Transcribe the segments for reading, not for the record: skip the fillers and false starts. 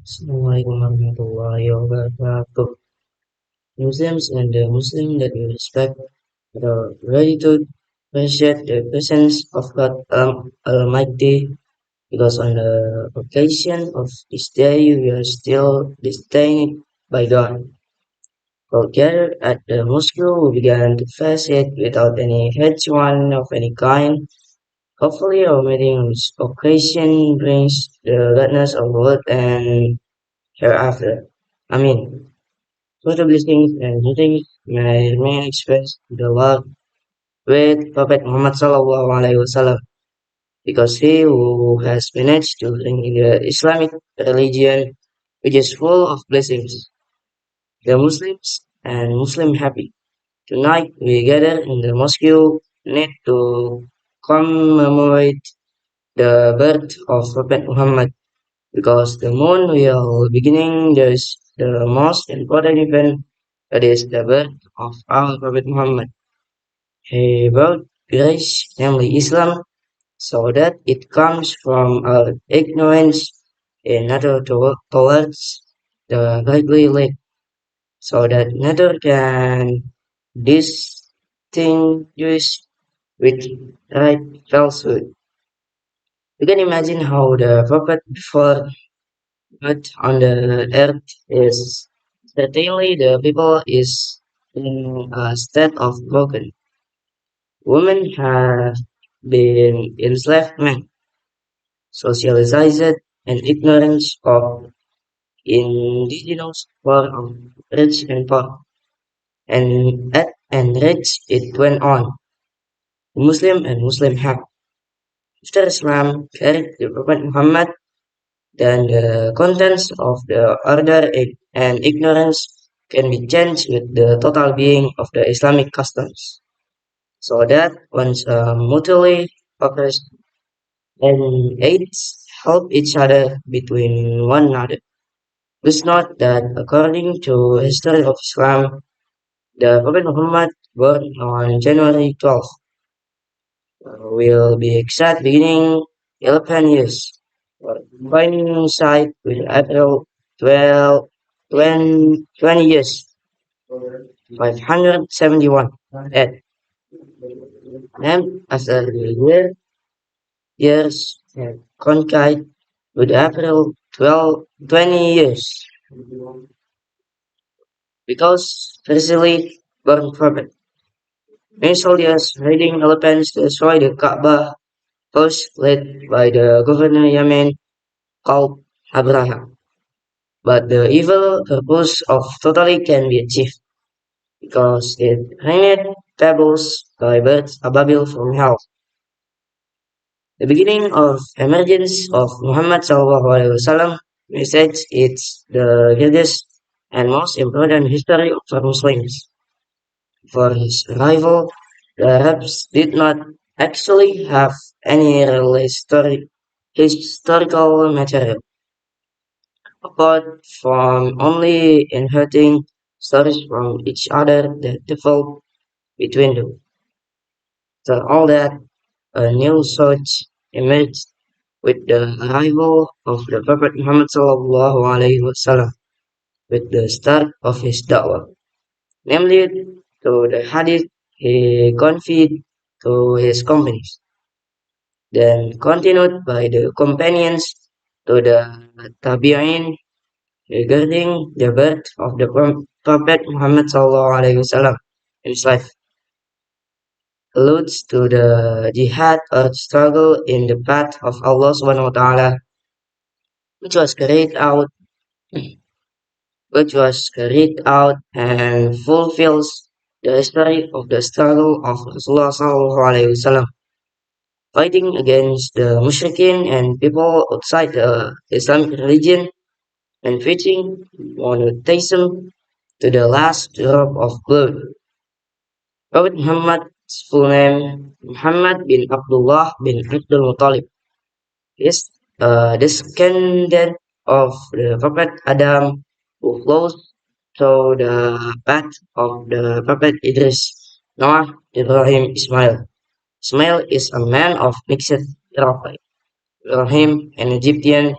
Assalamualaikum warahmatullahi wabarakatuh. Muslims and the Muslim that we respect are ready to appreciate the presence of God Almighty because on the occasion of this day we are still destined by God. While gathered at the mosque, we began to face it without any one of any kind. Hopefully, our meeting on this occasion brings the gladness of world and hereafter. Amen. Through the blessings and greetings, may I remain expressed the love with Prophet Muhammad Sallallahu Alaihi Wasallam, because he who has managed to bring in the Islamic religion, which is full of blessings, the Muslims and Muslim happy. Tonight we gather in the mosque need to commemorate the birth of Prophet Muhammad, because the moon will beginning there is the most important event, that is the birth of our Prophet Muhammad. He brought grace, namely Islam, so that it comes from our ignorance and neither towards the rightly led, so that neither can distinguish with right falsehood. You can imagine how the prophet before but on the earth is certainly the people is in a state of broken. Women have been enslaved men, socialized and ignorance of indigenous power of rich and poor. And at and rich it went on. Muslim and Muslim have. After Islam carried the Prophet Muhammad, then the contents of the order and ignorance can be changed with the total being of the Islamic customs, so that once mutually focused and aids help each other between one another. Please note that according to history of Islam, the Prophet Muhammad born on January 12th will be exact beginning 11 years, coincide with April 12, 20 years, 571, and named after the years and coincide with April 12, 20 years, because precisely born prophet. Many soldiers riding elephants destroy the Kaaba host led by the governor Yemen called Abraham. But the evil purpose of totally can be achieved, because it rained pebbles by birds Ababil from hell. The beginning of emergence of Muhammad Sallallahu Alaihi Wasallam message is the greatest and most important history for Muslims. For his arrival, the Arabs did not actually have any real historical material, apart from only inheriting stories from each other that developed between them. So all that, a new source emerged with the arrival of the Prophet Muhammad Sallallahu Alaihi Wasallam, with the start of his da'wah, namely to the hadith he conveyed to his companies, then continued by the companions to the tabi'in regarding the birth of the Prophet Muhammad Sallallahu Alaihi Wasallam in his life, alludes to the jihad or struggle in the path of Allah Subhanahu wa Taala, which was carried out and fulfills the history of the struggle of Rasulullah Sallallahu Alaihi Wasallam, fighting against the mushrikeen and people outside the Islamic religion, and preaching monotheism to the last drop of blood. Prophet Muhammad's full name, Muhammad bin Abdullah bin Abdul Muttalib, is a descendant of the Prophet Adam, who flows through the path of the Prophet Idris, Noah, Ibrahim, Ismail. Ismail is a man of mixed race. Ibrahim, an Egyptian,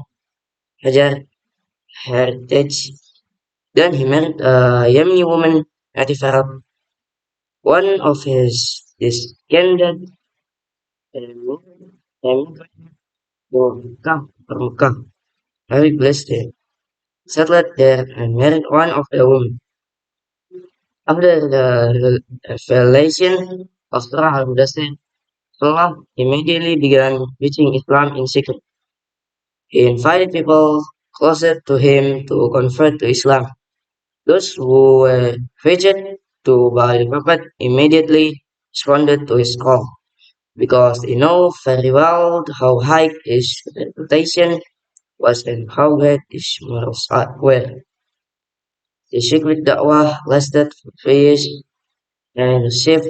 Hajar, heritage. Then he married a Yemeni woman, native Arab. One of his descendants emigrated to Mecca, very blessed there, settled there and married one of the women. After the revelation of Surah Al-Mudassir, Allah immediately began preaching Islam in secret. He invited people closer to him to convert to Islam. Those who were rejected to by the Prophet immediately responded to his call because they know very well how high his reputation was and how great his morals were. The secret da'wah lasted for 3 years and received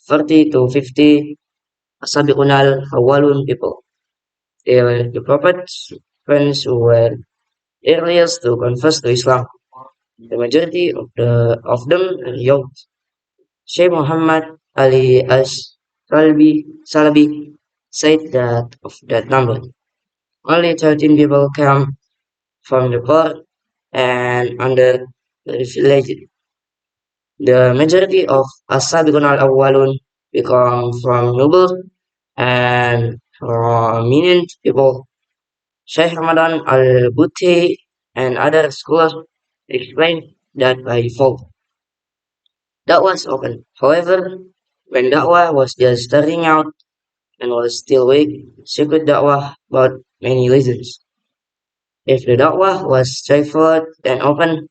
40 to 50 Asabiqunal Awalun people. They were the Prophet's friends who were earliest to confess to Islam. The majority of them are young. Sheikh Muhammad Ali Salabi said that of that number, only 13 people came from the poor and underprivileged. The majority of As-Sabiqun al-Awwalun become from noble and prominent people. Sheikh Ramadan al-Buthi and other scholars explain that by default. That was open. However, when Da'wah was just starting out and was still weak, secret Da'wah brought many lessons. If the Da'wah was straightforward and open,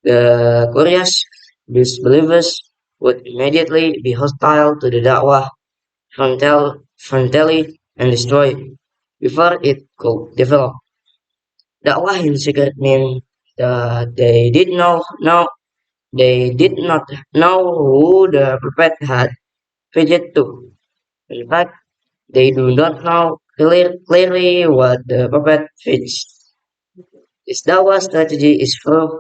the curious disbelievers would immediately be hostile to the Da'wah frontally and destroy it before it could develop. Da'wah in secret meant that they did not know who the prophet had preached to. In fact, they do not know clearly what the prophet preached. This Dawah strategy is proof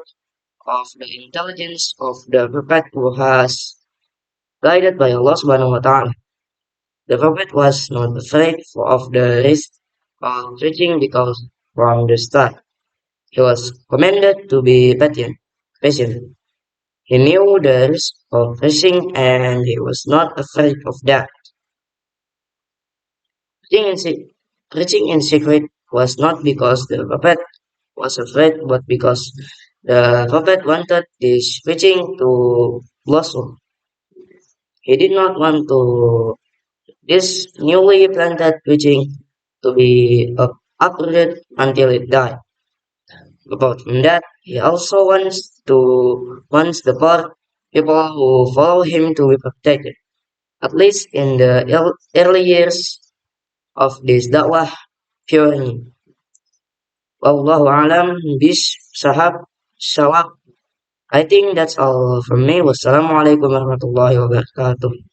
of the intelligence of the prophet who has guided by Allah subhanahu wa ta'ala. The prophet was not afraid of the risk of preaching because from the start he was commanded to be patient. He knew the risk of preaching and he was not afraid of that. Preaching in, preaching in secret was not because the prophet was afraid, but because the prophet wanted this preaching to blossom. He did not want to this newly planted preaching to be uprooted until it died. Apart from that, he also wants the poor people who follow him to be protected, at least in the early years of this da'wah journey. Wallahu alam bis sahab. I think that's all from me. Wassalamualaikum warahmatullahi wabarakatuh.